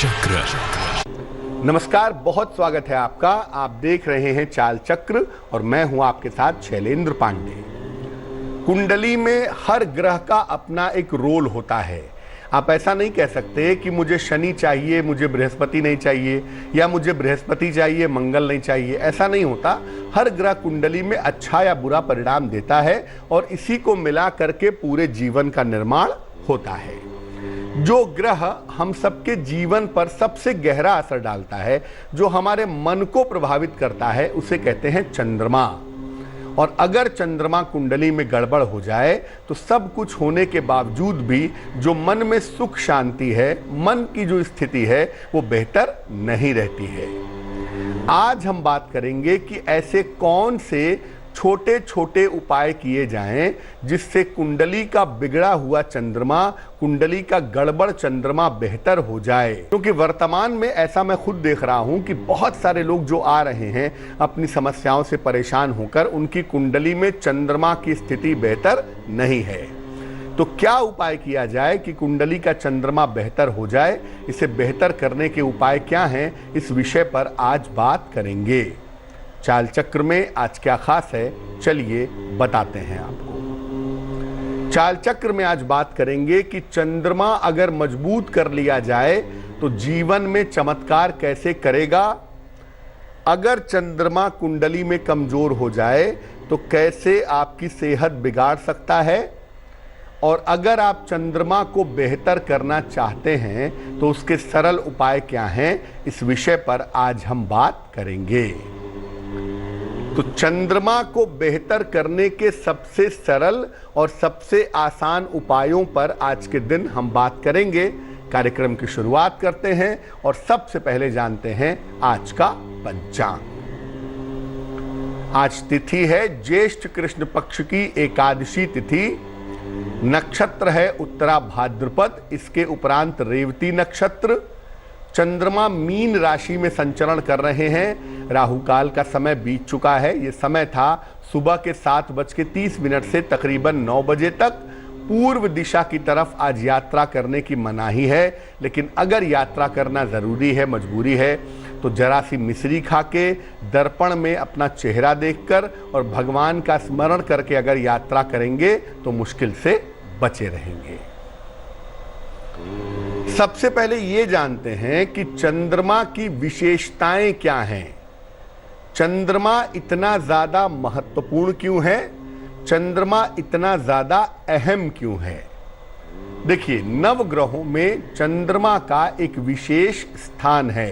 चक्र। नमस्कार, बहुत स्वागत है आपका। आप देख रहे हैं चाल चक्र और मैं हूं आपके साथ शैलेंद्र पांडे। कुंडली में हर ग्रह का अपना एक रोल होता है। आप ऐसा नहीं कह सकते कि मुझे शनि चाहिए, मुझे बृहस्पति नहीं चाहिए, या मुझे बृहस्पति चाहिए, मंगल नहीं चाहिए। ऐसा नहीं होता। हर ग्रह कुंडली में अच्छा या बुरा परिणाम देता है और इसी को मिला करके पूरे जीवन का निर्माण होता है। जो ग्रह हम सबके जीवन पर सबसे गहरा असर डालता है, जो हमारे मन को प्रभावित करता है, उसे कहते हैं चंद्रमा। और अगर चंद्रमा कुंडली में गड़बड़ हो जाए तो सब कुछ होने के बावजूद भी जो मन में सुख शांति है, मन की जो स्थिति है, वो बेहतर नहीं रहती है। आज हम बात करेंगे कि ऐसे कौन से छोटे छोटे उपाय किए जाएं जिससे कुंडली का बिगड़ा हुआ चंद्रमा, कुंडली का गड़बड़ चंद्रमा बेहतर हो जाए। क्योंकि वर्तमान में ऐसा मैं खुद देख रहा हूं कि बहुत सारे लोग जो आ रहे हैं अपनी समस्याओं से परेशान होकर, उनकी कुंडली में चंद्रमा की स्थिति बेहतर नहीं है। तो क्या उपाय किया जाए कि कुंडली का चंद्रमा बेहतर हो जाए? इसे बेहतर करने के उपाय क्या हैं, इस विषय पर आज बात करेंगे। चाल चक्र में आज क्या खास है, चलिए बताते हैं आपको। चाल चक्र में आज बात करेंगे कि चंद्रमा अगर मजबूत कर लिया जाए तो जीवन में चमत्कार कैसे करेगा। अगर चंद्रमा कुंडली में कमजोर हो जाए तो कैसे आपकी सेहत बिगाड़ सकता है। और अगर आप चंद्रमा को बेहतर करना चाहते हैं तो उसके सरल उपाय क्या हैं, इस विषय पर आज हम बात करेंगे। तो चंद्रमा को बेहतर करने के सबसे सरल और सबसे आसान उपायों पर आज के दिन हम बात करेंगे। कार्यक्रम की शुरुआत करते हैं और सबसे पहले जानते हैं आज का पंचांग। आज तिथि है ज्येष्ठ कृष्ण पक्ष की एकादशी तिथि। नक्षत्र है उत्तरा भाद्रपद, इसके उपरांत रेवती नक्षत्र। चंद्रमा मीन राशि में संचरण कर रहे हैं। राहु काल का समय बीत चुका है। ये समय था सुबह के 7:30 से तकरीबन 9 बजे तक। पूर्व दिशा की तरफ आज यात्रा करने की मनाही है, लेकिन अगर यात्रा करना ज़रूरी है, मजबूरी है, तो जरा सी मिश्री खा के दर्पण में अपना चेहरा देखकर और भगवान का स्मरण करके अगर यात्रा करेंगे तो मुश्किल से बचे रहेंगे। सबसे पहले ये जानते हैं कि चंद्रमा की विशेषताएं क्या हैं। चंद्रमा इतना ज्यादा महत्वपूर्ण क्यों है, चंद्रमा इतना ज्यादा अहम क्यों है। देखिए, नवग्रहों में चंद्रमा का एक विशेष स्थान है।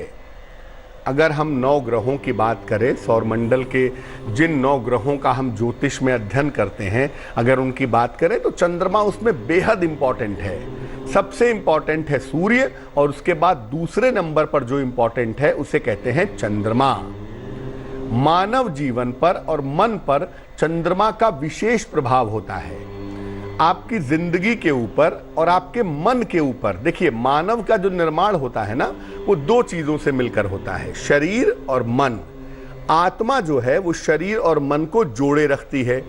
अगर हम 9 ग्रहों की बात करें, सौरमंडल के जिन 9 ग्रहों का हम ज्योतिष में अध्ययन करते हैं, अगर उनकी बात करें तो चंद्रमा उसमें बेहद इंपॉर्टेंट है। सबसे इंपॉर्टेंट है सूर्य और उसके बाद दूसरे नंबर पर जो इंपॉर्टेंट है उसे कहते हैं चंद्रमा। मानव जीवन पर और मन पर चंद्रमा का विशेष प्रभाव होता है, आपकी जिंदगी के ऊपर और आपके मन के ऊपर। देखिए, मानव का जो निर्माण होता है ना, वो 2 चीजों से मिलकर होता है, शरीर और मन। आत्मा जो है वो शरीर और मन को जोड़े रखती है।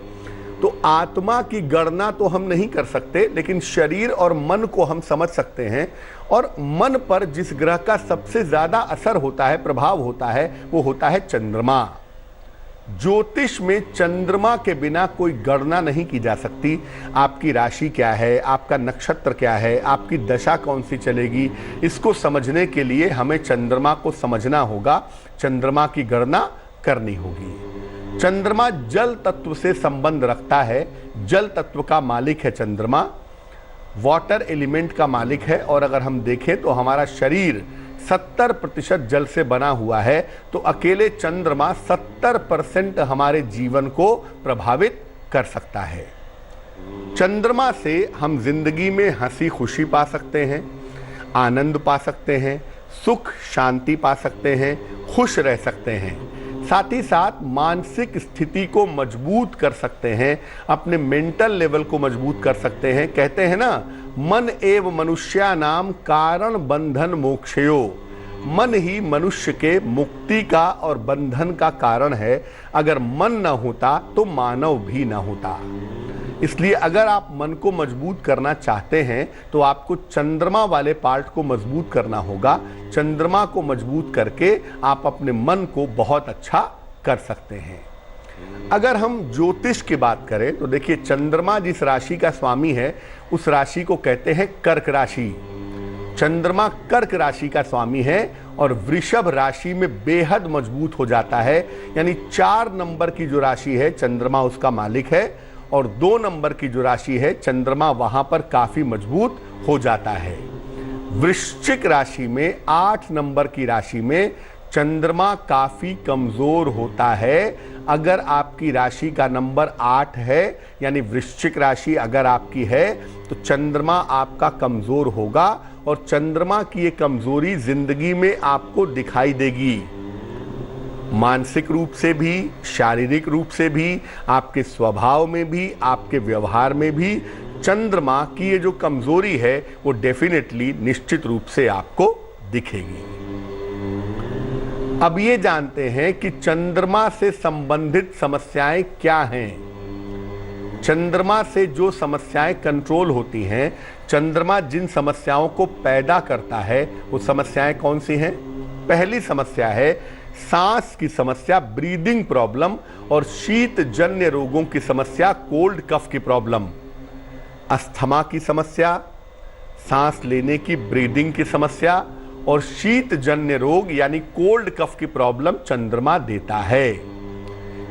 तो आत्मा की गणना तो हम नहीं कर सकते, लेकिन शरीर और मन को हम समझ सकते हैं। और मन पर जिस ग्रह का सबसे ज्यादा असर होता है, प्रभाव होता है, वो होता है चंद्रमा। ज्योतिष में चंद्रमा के बिना कोई गणना नहीं की जा सकती। आपकी राशि क्या है, आपका नक्षत्र क्या है, आपकी दशा कौन सी चलेगी, इसको समझने के लिए हमें चंद्रमा को समझना होगा, चंद्रमा की गणना करनी होगी। चंद्रमा जल तत्व से संबंध रखता है। जल तत्व का मालिक है चंद्रमा, वाटर एलिमेंट का मालिक है। और अगर हम देखें तो हमारा शरीर 70% जल से बना हुआ है, तो अकेले चंद्रमा 70% हमारे जीवन को प्रभावित कर सकता है। चंद्रमा से हम जिंदगी में हंसी खुशी पा सकते हैं, आनंद पा सकते हैं, सुख शांति पा सकते हैं, खुश रह सकते हैं। साथ ही साथ मानसिक स्थिति को मजबूत कर सकते हैं, अपने मेंटल लेवल को मजबूत कर सकते हैं। कहते हैं ना, मन एव मनुष्यानाम कारण बंधन मोक्षयो। मन ही मनुष्य के मुक्ति का और बंधन का कारण है। अगर मन न होता तो मानव भी न होता। इसलिए अगर आप मन को मजबूत करना चाहते हैं तो आपको चंद्रमा वाले पार्ट को मजबूत करना होगा। चंद्रमा को मजबूत करके आप अपने मन को बहुत अच्छा कर सकते हैं। अगर हम ज्योतिष की बात करें तो देखिए, चंद्रमा जिस राशि का स्वामी है उस राशि को कहते हैं कर्क राशि। चंद्रमा कर्क राशि का स्वामी है और वृषभ राशि में बेहद मजबूत हो जाता है, यानी 4 नंबर की जो राशि है चंद्रमा उसका मालिक है, और 2 नंबर की जो राशि है चंद्रमा वहां पर काफी मजबूत हो जाता है। वृश्चिक राशि में 8 नंबर की राशि में चंद्रमा काफी कमजोर होता है। अगर आपकी राशि का नंबर 8 है, यानी वृश्चिक राशि अगर आपकी है, तो चंद्रमा आपका कमजोर होगा और चंद्रमा की ये कमजोरी जिंदगी में आपको दिखाई देगी। मानसिक रूप से भी, शारीरिक रूप से भी, आपके स्वभाव में भी, आपके व्यवहार में भी चंद्रमा की ये जो कमजोरी है वो डेफिनेटली निश्चित रूप से आपको दिखेगी। अब ये जानते हैं कि चंद्रमा से संबंधित समस्याएं क्या हैं। चंद्रमा से जो समस्याएं कंट्रोल होती हैं, चंद्रमा जिन समस्याओं को पैदा करता है वो समस्याएं कौन सी हैं? पहली समस्या है सांस की समस्या, ब्रीदिंग प्रॉब्लम, और शीत जन्य रोगों की समस्या, कोल्ड कफ की प्रॉब्लम। अस्थमा की समस्या, सांस लेने की, ब्रीदिंग की समस्या और शीत जन्य रोग यानी कोल्ड कफ की प्रॉब्लम चंद्रमा देता है।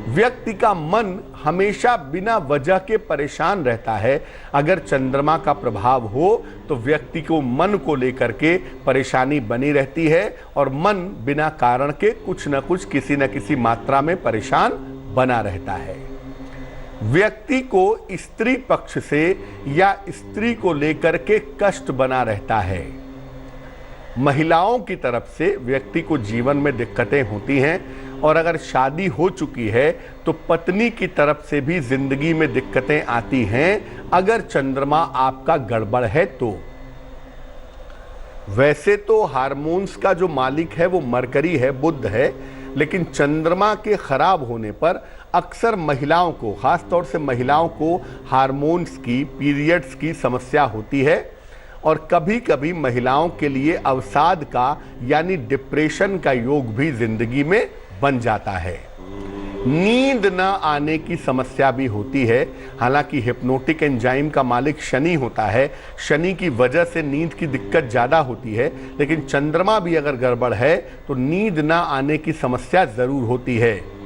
व्यक्ति का मन हमेशा बिना वजह के परेशान रहता है। अगर चंद्रमा का प्रभाव हो तो व्यक्ति को मन को लेकर के परेशानी बनी रहती है और मन बिना कारण के कुछ न कुछ, किसी न किसी मात्रा में परेशान बना रहता है। व्यक्ति को स्त्री पक्ष से या स्त्री को लेकर के कष्ट बना रहता है। महिलाओं की तरफ से व्यक्ति को जीवन में दिक्कतें होती हैं, और अगर शादी हो चुकी है तो पत्नी की तरफ से भी जिंदगी में दिक्कतें आती हैं अगर चंद्रमा आपका गड़बड़ है तो। वैसे तो हार्मोन्स का जो मालिक है वो मरकरी है, बुध है, लेकिन चंद्रमा के खराब होने पर अक्सर महिलाओं को, खासतौर से महिलाओं को हार्मोन्स की, पीरियड्स की समस्या होती है, और कभी कभी महिलाओं के लिए अवसाद का यानी डिप्रेशन का योग भी जिंदगी में बन जाता है। नींद न आने की समस्या भी होती है। हालांकि हिप्नोटिक एंजाइम का मालिक शनि होता है, शनि की वजह से नींद की दिक्कत ज़्यादा होती है, लेकिन चंद्रमा भी अगर गड़बड़ है तो नींद न आने की समस्या ज़रूर होती है।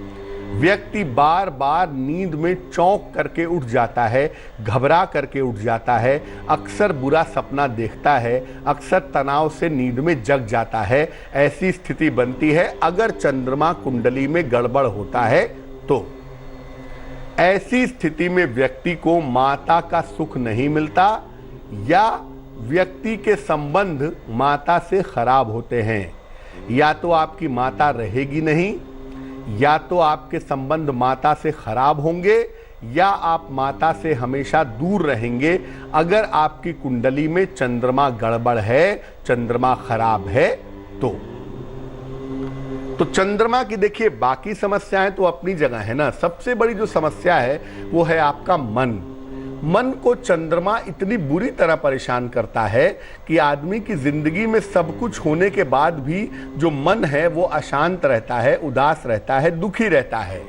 व्यक्ति बार बार नींद में चौंक करके उठ जाता है, घबरा करके उठ जाता है, अक्सर बुरा सपना देखता है, अक्सर तनाव से नींद में जग जाता है। ऐसी स्थिति बनती है अगर चंद्रमा कुंडली में गड़बड़ होता है तो। ऐसी स्थिति में व्यक्ति को माता का सुख नहीं मिलता या व्यक्ति के संबंध माता से खराब होते हैं। या तो आपकी माता रहेगी नहीं, या तो आपके संबंध माता से खराब होंगे, या आप माता से हमेशा दूर रहेंगे अगर आपकी कुंडली में चंद्रमा गड़बड़ है, चंद्रमा खराब है तो चंद्रमा की देखिए बाकी समस्याएं तो अपनी जगह है ना। सबसे बड़ी जो समस्या है वो है आपका मन। मन को चंद्रमा इतनी बुरी तरह परेशान करता है कि आदमी की जिंदगी में सब कुछ होने के बाद भी जो मन है वो अशांत रहता है, उदास रहता है, दुखी रहता है।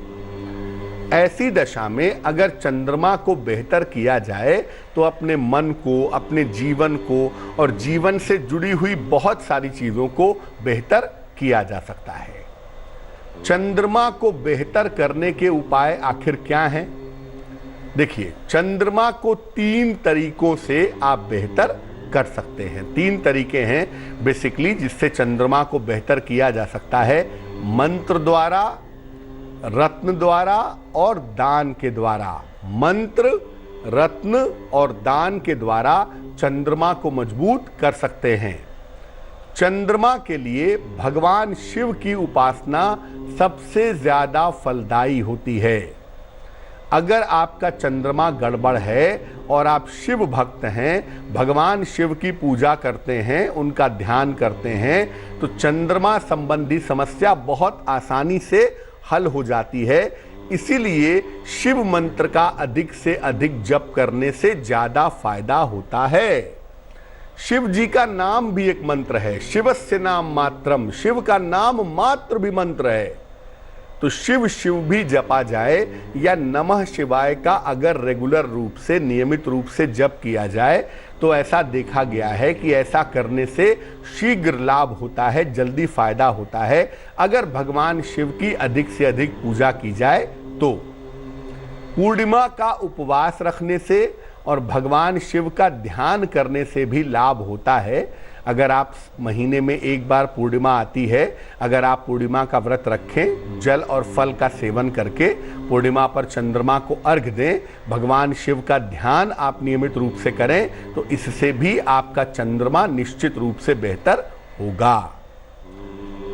ऐसी दशा में अगर चंद्रमा को बेहतर किया जाए तो अपने मन को, अपने जीवन को और जीवन से जुड़ी हुई बहुत सारी चीजों को बेहतर किया जा सकता है। चंद्रमा को बेहतर करने के उपाय आखिर क्या हैं? देखिए, चंद्रमा को 3 तरीकों से आप बेहतर कर सकते हैं। 3 तरीके हैं बेसिकली जिससे चंद्रमा को बेहतर किया जा सकता है। मंत्र द्वारा, रत्न द्वारा और दान के द्वारा। मंत्र, रत्न और दान के द्वारा चंद्रमा को मजबूत कर सकते हैं। चंद्रमा के लिए भगवान शिव की उपासना सबसे ज्यादा फलदायी होती है। अगर आपका चंद्रमा गड़बड़ है और आप शिव भक्त हैं, भगवान शिव की पूजा करते हैं, उनका ध्यान करते हैं, तो चंद्रमा संबंधी समस्या बहुत आसानी से हल हो जाती है। इसीलिए शिव मंत्र का अधिक से अधिक जप करने से ज्यादा फायदा होता है। शिव जी का नाम भी एक मंत्र है, शिवस्य नाम मात्रम, शिव का नाम मात्र भी मंत्र है। तो शिव शिव भी जपा जाए या नमः शिवाय का अगर रेगुलर रूप से नियमित रूप से जप किया जाए तो ऐसा देखा गया है कि ऐसा करने से शीघ्र लाभ होता है, जल्दी फायदा होता है। अगर भगवान शिव की अधिक से अधिक पूजा की जाए तो पूर्णिमा का उपवास रखने से और भगवान शिव का ध्यान करने से भी लाभ होता है। अगर आप महीने में एक बार पूर्णिमा आती है, अगर आप पूर्णिमा का व्रत रखें, जल और फल का सेवन करके पूर्णिमा पर चंद्रमा को अर्घ दें, भगवान शिव का ध्यान आप नियमित रूप से करें तो इससे भी आपका चंद्रमा निश्चित रूप से बेहतर होगा।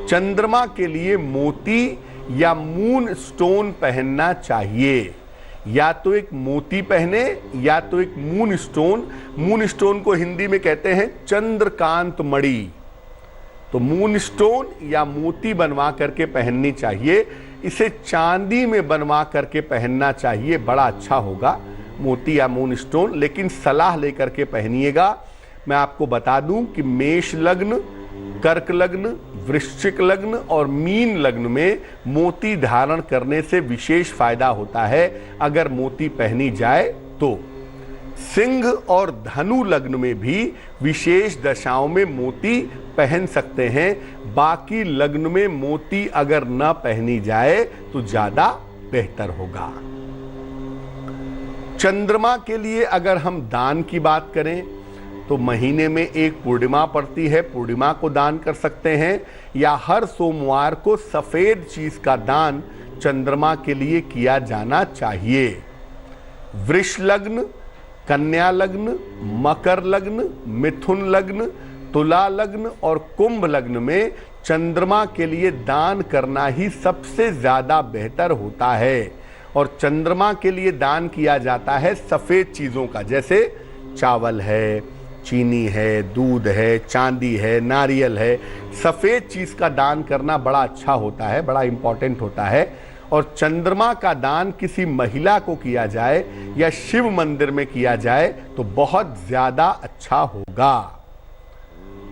चंद्रमा के लिए मोती या मून स्टोन पहनना चाहिए। या तो एक मोती पहने या तो एक मून स्टोन। मून स्टोन को हिंदी में कहते हैं चंद्रकांत मणि। तो मून स्टोन या मोती बनवा करके पहननी चाहिए। इसे चांदी में बनवा करके पहनना चाहिए, बड़ा अच्छा होगा मोती या मून स्टोन। लेकिन सलाह लेकर के पहनिएगा। मैं आपको बता दूं कि मेष लग्न, कर्क लग्न, वृश्चिक लग्न और मीन लग्न में मोती धारण करने से विशेष फायदा होता है अगर मोती पहनी जाए तो। सिंह और धनु लग्न में भी विशेष दशाओं में मोती पहन सकते हैं। बाकी लग्न में मोती अगर न पहनी जाए तो ज्यादा बेहतर होगा। चंद्रमा के लिए अगर हम दान की बात करें तो महीने में एक पूर्णिमा पड़ती है, पूर्णिमा को दान कर सकते हैं या हर सोमवार को सफेद चीज का दान चंद्रमा के लिए किया जाना चाहिए। वृष लग्न, कन्या लग्न, मकर लग्न, मिथुन लग्न, तुला लग्न और कुंभ लग्न में चंद्रमा के लिए दान करना ही सबसे ज्यादा बेहतर होता है। और चंद्रमा के लिए दान किया जाता है सफेद चीजों का, जैसे चावल है, चीनी है, दूध है, चांदी है, नारियल है। सफेद चीज का दान करना बड़ा अच्छा होता है, बड़ा इंपॉर्टेंट होता है। और चंद्रमा का दान किसी महिला को किया जाए या शिव मंदिर में किया जाए तो बहुत ज्यादा अच्छा होगा।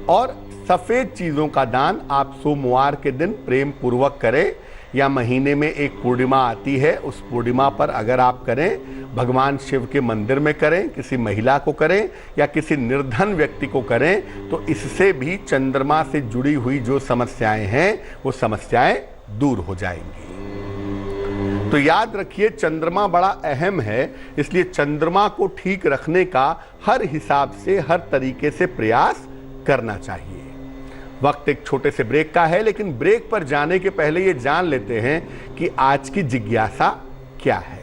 और सफेद चीजों का दान आप सोमवार के दिन प्रेम पूर्वक करें या महीने में एक पूर्णिमा आती है, उस पूर्णिमा पर अगर आप करें, भगवान शिव के मंदिर में करें, किसी महिला को करें या किसी निर्धन व्यक्ति को करें तो इससे भी चंद्रमा से जुड़ी हुई जो समस्याएं हैं वो समस्याएं दूर हो जाएंगी। तो याद रखिए चंद्रमा बड़ा अहम है, इसलिए चंद्रमा को ठीक रखने का हर हिसाब से, हर तरीके से प्रयास करना चाहिए। वक्त एक छोटे से ब्रेक का है, लेकिन ब्रेक पर जाने के पहले ये जान लेते हैं कि आज की जिज्ञासा क्या है।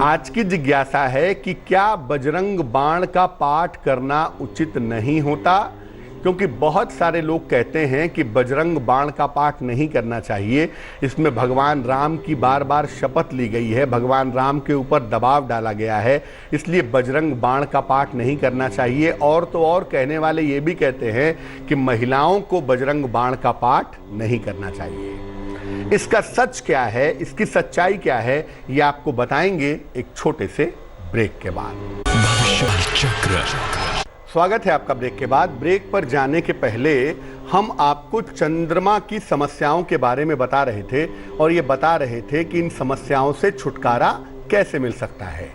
आज की जिज्ञासा है कि क्या बजरंग बाण का पाठ करना उचित नहीं होता? क्योंकि बहुत सारे लोग कहते हैं कि बजरंग बाण का पाठ नहीं करना चाहिए, इसमें भगवान राम की बार बार शपथ ली गई है, भगवान राम के ऊपर दबाव डाला गया है, इसलिए बजरंग बाण का पाठ नहीं करना चाहिए। और तो और कहने वाले ये भी कहते हैं कि महिलाओं को बजरंग बाण का पाठ नहीं करना चाहिए। इसका सच क्या है, इसकी सच्चाई क्या है, ये आपको बताएंगे एक छोटे से ब्रेक के बाद। स्वागत है आपका ब्रेक के बाद। ब्रेक पर जाने के पहले हम आपको चंद्रमा की समस्याओं के बारे में बता रहे थे और ये बता रहे थे कि इन समस्याओं से छुटकारा कैसे मिल सकता है।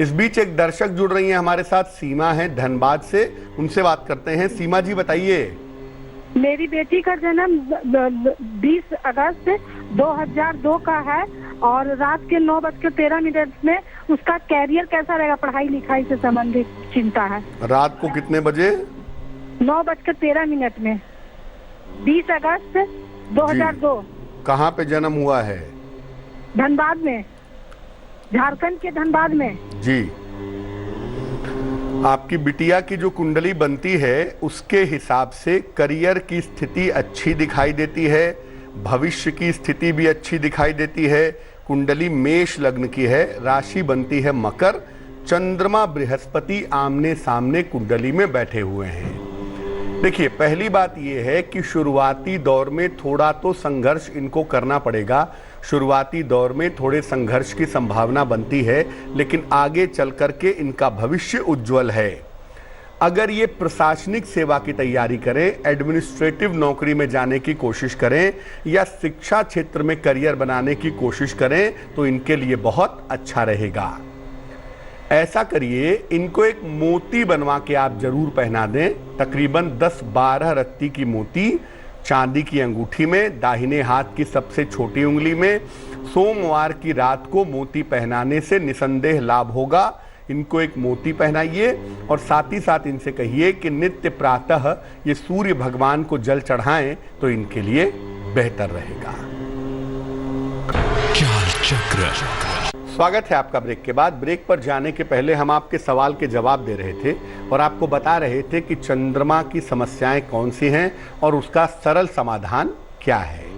इस बीच एक दर्शक जुड़ रही हैं हमारे साथ, सीमा है धनबाद से, उनसे बात करते हैं। सीमा जी बताइए। मेरी बेटी का जन्म 20 अगस्त 2002 का है और रात के 9:13 में उसका कैरियर कैसा रहेगा, पढ़ाई लिखाई से संबंधित चिंता है। रात को कितने बजे? 9:13 में 20 अगस्त 2002। कहाँ पे जन्म हुआ है? धनबाद में, झारखंड के धनबाद में। जी, आपकी बिटिया की जो कुंडली बनती है उसके हिसाब से करियर की स्थिति अच्छी दिखाई देती है, भविष्य की स्थिति भी अच्छी दिखाई देती है। कुंडली मेष लग्न की है, राशि बनती है मकर, चंद्रमा बृहस्पति आमने सामने कुंडली में बैठे हुए हैं। देखिए, पहली बात यह है कि शुरुआती दौर में थोड़ा तो संघर्ष इनको करना पड़ेगा। शुरुआती दौर में थोड़े संघर्ष की संभावना बनती है, लेकिन आगे चल करके इनका भविष्य उज्जवल है। अगर ये प्रशासनिक सेवा की तैयारी करें, एडमिनिस्ट्रेटिव नौकरी में जाने की कोशिश करें या शिक्षा क्षेत्र में करियर बनाने की कोशिश करें तो इनके लिए बहुत अच्छा रहेगा। ऐसा करिए, इनको एक मोती बनवा के आप जरूर पहना दें। तकरीबन 10-12 रत्ती की मोती चांदी की अंगूठी में, दाहिने हाथ की सबसे छोटी उंगली में। सोमवार की रात को मोती पहनाने से निसंदेह लाभ होगा। इनको एक मोती पहनाइए और साथ ही साथ इनसे कहिए कि नित्य प्रातः ये सूर्य भगवान को जल चढ़ाएं तो इनके लिए बेहतर रहेगा। चाल चक्र। स्वागत है आपका ब्रेक के बाद। ब्रेक पर जाने के पहले हम आपके सवाल के जवाब दे रहे थे और आपको बता रहे थे कि चंद्रमा की समस्याएं कौन सी हैं और उसका सरल समाधान क्या है।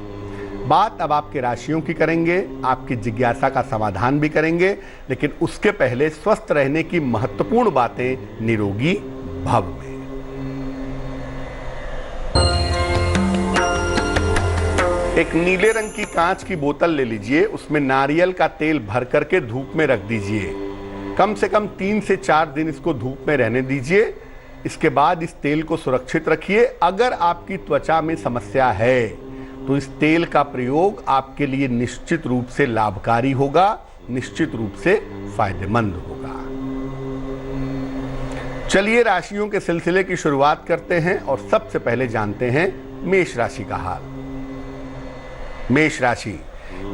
बात अब आपके राशियों की करेंगे, आपकी जिज्ञासा का समाधान भी करेंगे, लेकिन उसके पहले स्वस्थ रहने की महत्वपूर्ण बातें निरोगी भव में। एक नीले रंग की कांच की बोतल ले लीजिए, उसमें नारियल का तेल भर करके धूप में रख दीजिए। कम से कम 3 से 4 दिन इसको धूप में रहने दीजिए। इसके बाद इस तेल को सुरक्षित रखिए। अगर आपकी त्वचा में समस्या है तो इस तेल का प्रयोग आपके लिए निश्चित रूप से लाभकारी होगा, निश्चित रूप से फायदेमंद होगा। चलिए राशियों के सिलसिले की शुरुआत करते हैं और सबसे पहले जानते हैं मेष राशि का हाल। मेष राशि,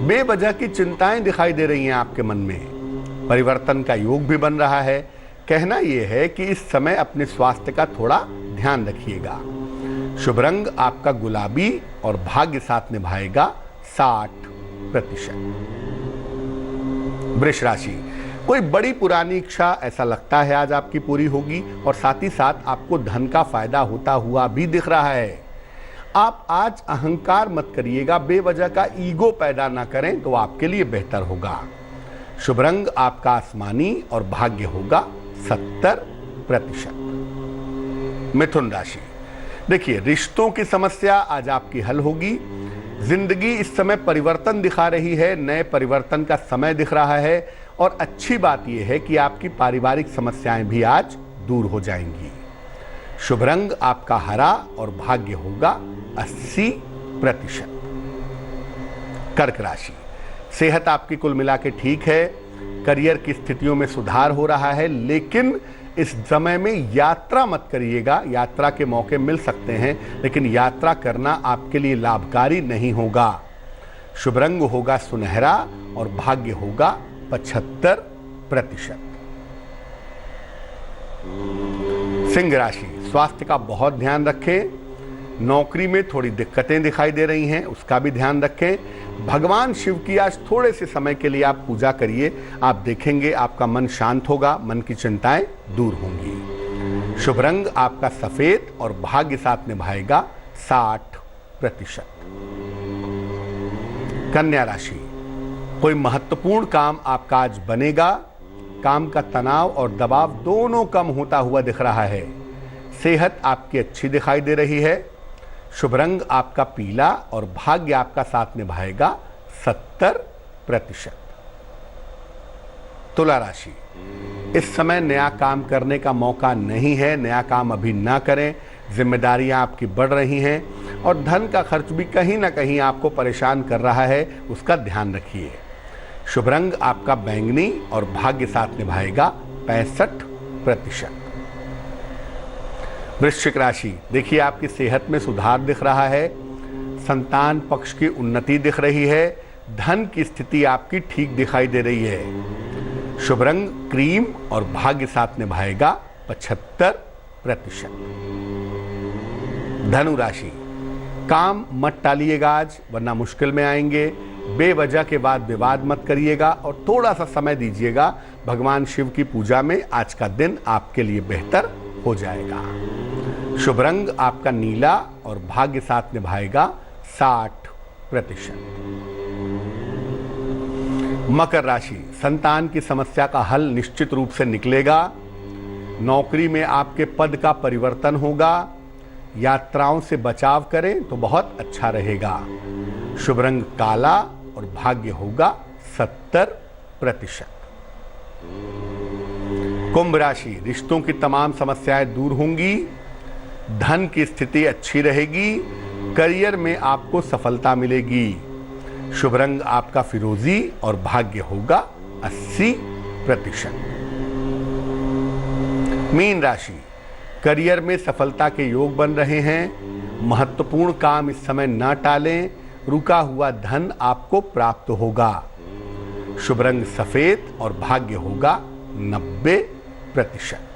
बेवजह की चिंताएं दिखाई दे रही हैं आपके मन में। परिवर्तन का योग भी बन रहा है। कहना यह है कि इस समय अपने स्वास्थ्य का थोड़ा ध्यान रखिएगा। शुभ रंग आपका गुलाबी और भाग्य साथ निभाएगा 60%। वृष राशि, कोई बड़ी पुरानी इच्छा ऐसा लगता है आज आपकी पूरी होगी और साथ ही साथ आपको धन का फायदा होता हुआ भी दिख रहा है। आप आज अहंकार मत करिएगा, बेवजह का ईगो पैदा ना करें तो आपके लिए बेहतर होगा। शुभ रंग आपका आसमानी और भाग्य होगा 70%। मिथुन राशि, देखिए रिश्तों की समस्या आज आपकी हल होगी। जिंदगी इस समय परिवर्तन दिखा रही है, नए परिवर्तन का समय दिख रहा है और अच्छी बात यह है कि आपकी पारिवारिक समस्याएं भी आज दूर हो जाएंगी। शुभ रंग आपका हरा और भाग्य होगा 80%। कर्क राशि, सेहत आपकी कुल मिला के ठीक है। करियर की स्थितियों में सुधार हो रहा है, लेकिन इस समय में यात्रा मत करिएगा। यात्रा के मौके मिल सकते हैं, लेकिन यात्रा करना आपके लिए लाभकारी नहीं होगा। शुभ रंग होगा सुनहरा और भाग्य होगा 75%। सिंह राशि, स्वास्थ्य का बहुत ध्यान रखें। नौकरी में थोड़ी दिक्कतें दिखाई दे रही हैं, उसका भी ध्यान रखें। भगवान शिव की आज थोड़े से समय के लिए आप पूजा करिए, आप देखेंगे आपका मन शांत होगा, मन की चिंताएं दूर होंगी। शुभ रंग आपका सफेद और भाग्य साथ निभाएगा 60%। कन्या राशि, कोई महत्वपूर्ण काम आपका आज बनेगा। काम का तनाव और दबाव दोनों कम होता हुआ दिख रहा है। सेहत आपकी अच्छी दिखाई दे रही है। शुभ रंग आपका पीला और भाग्य आपका साथ निभाएगा 70%। तुला राशि, इस समय नया काम करने का मौका नहीं है, नया काम अभी ना करें। जिम्मेदारियां आपकी बढ़ रही हैं और धन का खर्च भी कहीं ना कहीं आपको परेशान कर रहा है, उसका ध्यान रखिए। शुभ रंग आपका बैंगनी और भाग्य साथ निभाएगा 65%। वृश्चिक राशि, देखिए आपकी सेहत में सुधार दिख रहा है। संतान पक्ष की उन्नति दिख रही है। धन की स्थिति आपकी ठीक दिखाई दे रही है। शुभ रंग क्रीम और भाग्य साथ निभाएगा 75%। धनु राशि, काम मत टालिएगा आज, वरना मुश्किल में आएंगे। बेवजह के बाद विवाद मत करिएगा और थोड़ा सा समय दीजिएगा। भगवान शिव की पूजा में आज का दिन आपके लिए बेहतर हो जाएगा। शुभ रंग आपका नीला और भाग्य साथ निभाएगा 60%। मकर राशि, संतान की समस्या का हल निश्चित रूप से निकलेगा। नौकरी में आपके पद का परिवर्तन होगा। यात्राओं से बचाव करें तो बहुत अच्छा रहेगा। शुभ रंग काला और भाग्य होगा 70%। कुंभ राशि, रिश्तों की तमाम समस्याएं दूर होंगी, धन की स्थिति अच्छी रहेगी, करियर में आपको सफलता मिलेगी। शुभ रंग आपका फिरोजी और भाग्य होगा 80%। मीन राशि, करियर में सफलता के योग बन रहे हैं। महत्वपूर्ण काम इस समय न टालें, रुका हुआ धन आपको प्राप्त होगा। शुभ रंग सफेद और भाग्य होगा 90%।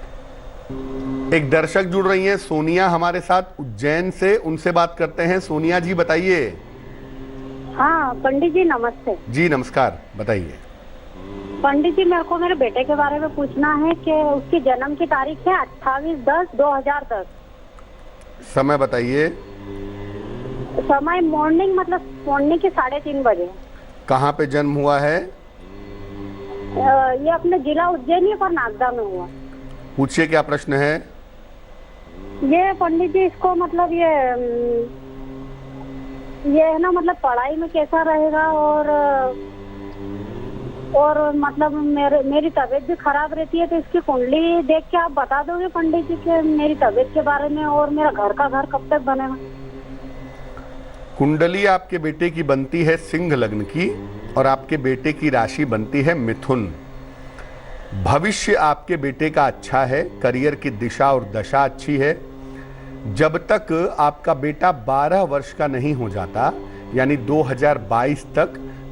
एक दर्शक जुड़ रही हैं सोनिया हमारे साथ उज्जैन से, उनसे बात करते हैं। सोनिया जी बताइए। हाँ पंडित जी नमस्ते। जी नमस्कार, बताइए। पंडित जी मेरे को मेरे बेटे के बारे में पूछना है कि उसकी जन्म की तारीख है 28/10/2010। समय बताइए। समय मॉर्निंग के 3:30 बजे। कहाँ पे जन्म हुआ है? ये अपने जिला उज्जैन पर नागदा में हुआ। पूछिए क्या प्रश्न है। ये पंडित जी इसको ये है ना, पढ़ाई में कैसा रहेगा, और मेरी तबीयत भी खराब रहती है, तो इसकी कुंडली देख के आप बता दोगे पंडित जी के मेरी तबीयत के बारे में, और मेरा घर कब तक बनेगा? कुंडली आपके बेटे की बनती है सिंह लग्न की, और आपके बेटे की राशि बनती है मिथुन। भविष्य आपके बेटे का अच्छा है, करियर की दिशा और दशा अच्छी है। जब तक आपका बेटा 12 वर्ष का नहीं हो जाता, यानी 2022 तक,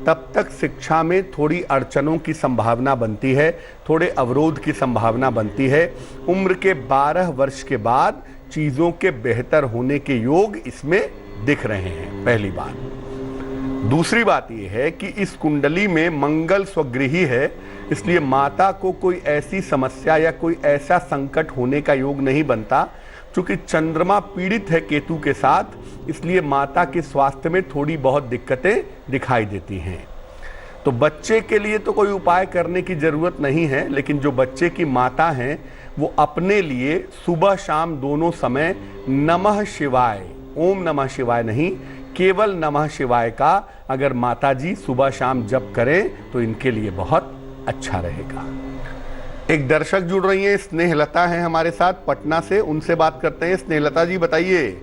तब तक शिक्षा में थोड़ी अड़चनों की संभावना बनती है, थोड़े अवरोध की संभावना बनती है। उम्र के 12 वर्ष के बाद चीज़ों के बेहतर होने के योग इसमें दिख रहे हैं, पहली बात। दूसरी बात यह है कि इस कुंडली में मंगल स्वगृही है, इसलिए माता को कोई ऐसी समस्या या कोई ऐसा संकट होने का योग नहीं बनता। चूंकि चंद्रमा पीड़ित है केतु के साथ, इसलिए माता के स्वास्थ्य में थोड़ी बहुत दिक्कतें दिखाई देती हैं। तो बच्चे के लिए तो कोई उपाय करने की जरूरत नहीं है, लेकिन जो बच्चे की माता हैं वो अपने लिए सुबह शाम दोनों समय नमः शिवाय, ओम नमः शिवाय नहीं, केवल नमः शिवाय का अगर माताजी सुबह शाम जप करें तो इनके लिए बहुत अच्छा रहेगा। एक दर्शक जुड़ रही हैं, स्नेहलता है हमारे साथ पटना से, उनसे बात करते हैं। स्नेहलता जी बताइए।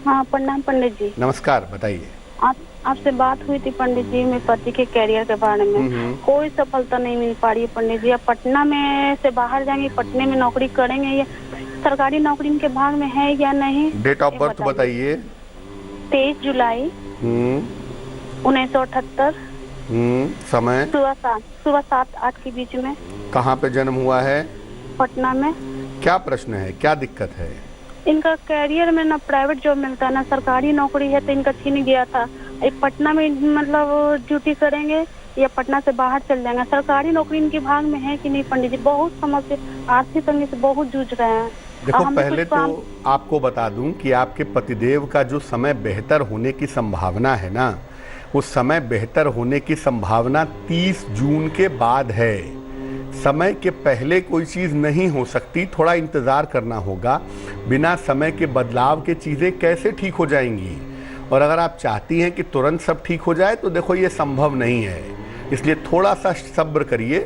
हाँ प्रणाम पंडित जी। नमस्कार, बताइए। आपसे बात हुई थी पंडित जी, मेरे पति के करियर के बारे में। कोई सफलता नहीं मिल पा रही है पंडित जी। अब पटना में से बाहर जाएंगे, पटने में नौकरी करेंगे, या सरकारी नौकरी के भाग में है या नहीं? डेट ऑफ बर्थ बताइए। 23 जुलाई 1978। समय सुबह 7-8 के बीच में। कहाँ पे जन्म हुआ है? पटना में। क्या प्रश्न है, क्या दिक्कत है? इनका करियर में ना प्राइवेट जॉब मिलता है ना सरकारी नौकरी है, तो इनका छीन गया था। पटना में ड्यूटी करेंगे या पटना से बाहर चल जाएंगे? सरकारी नौकरी इनके भाग में है कि नहीं पंडित जी? बहुत समस्या, आर्थिक तंगी से बहुत जूझ रहे हैं। देखो, पहले तो आपको बता दूं कि आपके पतिदेव का जो समय बेहतर होने की संभावना है ना, वो समय बेहतर होने की संभावना 30 जून के बाद है। समय के पहले कोई चीज़ नहीं हो सकती, थोड़ा इंतज़ार करना होगा। बिना समय के बदलाव के चीज़ें कैसे ठीक हो जाएंगी? और अगर आप चाहती हैं कि तुरंत सब ठीक हो जाए तो देखो ये संभव नहीं है, इसलिए थोड़ा सा सब्र करिए,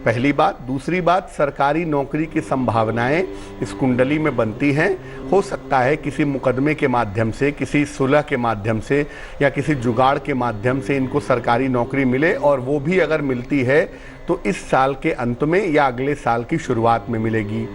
पहली बात। दूसरी बात, सरकारी नौकरी की संभावनाएं इस कुंडली में बनती हैं। हो सकता है किसी मुकदमे के माध्यम से, किसी सुलह के माध्यम से या किसी जुगाड़ के माध्यम से इनको सरकारी नौकरी मिले, और वो भी अगर मिलती है तो इस साल के अंत में या अगले साल की शुरुआत में मिलेगी।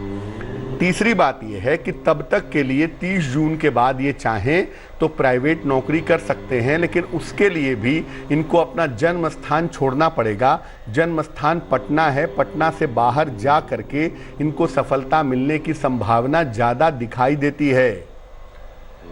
तीसरी बात यह है कि तब तक के लिए 30 जून के बाद ये चाहें तो प्राइवेट नौकरी कर सकते हैं, लेकिन उसके लिए भी इनको अपना जन्म स्थान छोड़ना पड़ेगा। जन्म स्थान पटना है, पटना से बाहर जा करके इनको सफलता मिलने की संभावना ज़्यादा दिखाई देती है।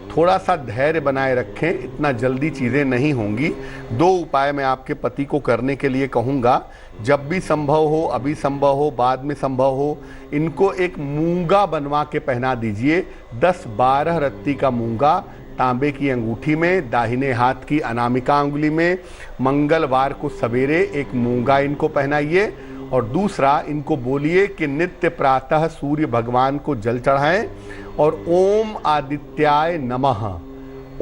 थोड़ा सा धैर्य बनाए रखें, इतना जल्दी चीज़ें नहीं होंगी। 2 उपाय मैं आपके पति को करने के लिए कहूँगा, जब भी संभव हो, अभी संभव हो, बाद में संभव हो, इनको एक मूंगा बनवा के पहना दीजिए। 10-12 रत्ती का मूंगा तांबे की अंगूठी में, दाहिने हाथ की अनामिका अंगुली में। मंगलवार को सवेरे एक मूंगा इनको पहनाइए और दूसरा, इनको बोलिए कि नित्य प्रातः सूर्य भगवान को जल चढ़ाएं और ओम आदित्याय नमः,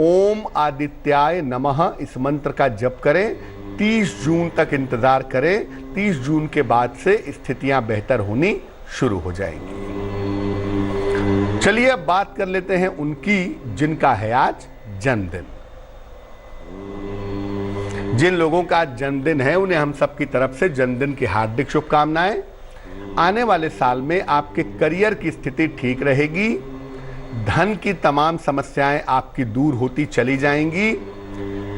ओम आदित्याय नमः इस मंत्र का जप करें। 30 जून तक इंतजार करें। 30 जून के बाद से स्थितियां बेहतर होनी शुरू हो जाएंगी। चलिए अब बात कर लेते हैं उनकी जिनका है आज जन्मदिन। जिन लोगों का आज जन्मदिन है उन्हें हम सब की तरफ से जन्मदिन की हार्दिक शुभकामनाएं। आने वाले साल में आपके करियर की स्थिति ठीक रहेगी। धन की तमाम समस्याएं आपकी दूर होती चली जाएंगी।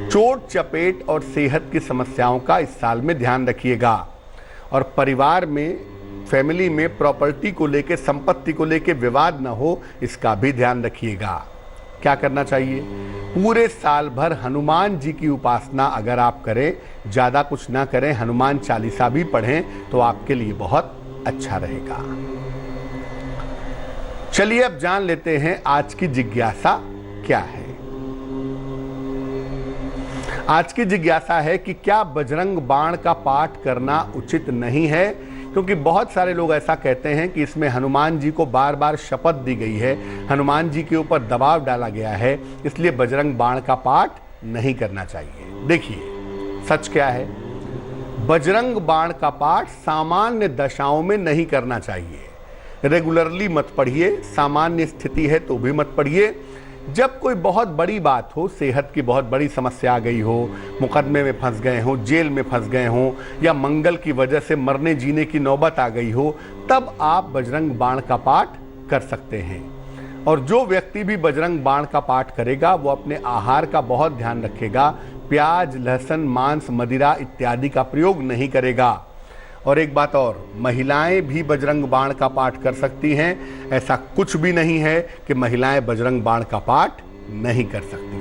चोट चपेट और सेहत की समस्याओं का इस साल में ध्यान रखिएगा। और परिवार में, फैमिली में प्रॉपर्टी को लेके, संपत्ति को लेके विवाद ना हो, इसका भी ध्यान रखिएगा। क्या करना चाहिए? पूरे साल भर हनुमान जी की उपासना अगर आप करें, ज़्यादा कुछ ना करें, हनुमान चालीसा भी पढ़ें तो आपके लिए बहुत अच्छा रहेगा। चलिए अब जान लेते हैं आज की जिज्ञासा क्या है। आज की जिज्ञासा है कि क्या बजरंग बाण का पाठ करना उचित नहीं है? क्योंकि बहुत सारे लोग ऐसा कहते हैं कि इसमें हनुमान जी को बार बार शपथ दी गई है, हनुमान जी के ऊपर दबाव डाला गया है, इसलिए बजरंग बाण का पाठ नहीं करना चाहिए। देखिए सच क्या है। बजरंग बाण का पाठ सामान्य दशाओं में नहीं करना चाहिए। रेगुलरली मत पढ़िए, सामान्य स्थिति है तो भी मत पढ़िए। जब कोई बहुत बड़ी बात हो, सेहत की बहुत बड़ी समस्या आ गई हो, मुकदमे में फंस गए हो, जेल में फंस गए हो, या मंगल की वजह से मरने जीने की नौबत आ गई हो, तब आप बजरंग बाण का पाठ कर सकते हैं। और जो व्यक्ति भी बजरंग बाण का पाठ करेगा वो अपने आहार का बहुत ध्यान रखेगा। प्याज, लहसुन, मांस, मदिरा इत्यादि का प्रयोग नहीं करेगा। और एक बात और, महिलाएं भी बजरंग बाण का पाठ कर सकती हैं। ऐसा कुछ भी नहीं है कि महिलाएं बजरंग बाण का पाठ नहीं कर सकती।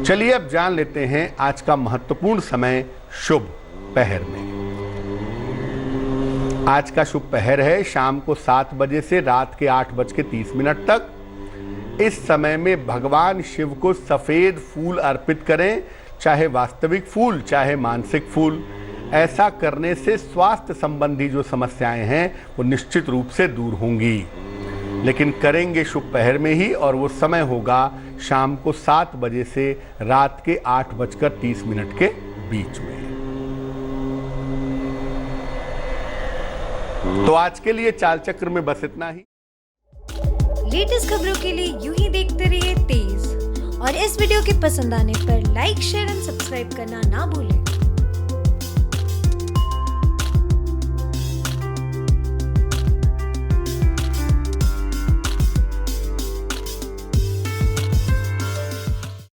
चलिए अब जान लेते हैं आज का महत्वपूर्ण समय शुभ पहर में। आज का शुभ पहर है शाम को 7 बजे से रात के 8:30 तक। इस समय में भगवान शिव को सफेद फूल अर्पित करें, चाहे वास्तविक फूल चाहे मानसिक फूल। ऐसा करने से स्वास्थ्य संबंधी जो समस्याएं हैं वो निश्चित रूप से दूर होंगी। लेकिन करेंगे शुभ पहर में ही, और वो समय होगा शाम को 7 बजे से रात के 8:30 के बीच में। तो आज के लिए चाल चक्र में बस इतना ही। लेटेस्ट खबरों के लिए यूं ही देखते रहिए तेज, और इस वीडियो के पसंद आने पर लाइक, शेयर एंड सब्सक्राइब करना ना भूलें।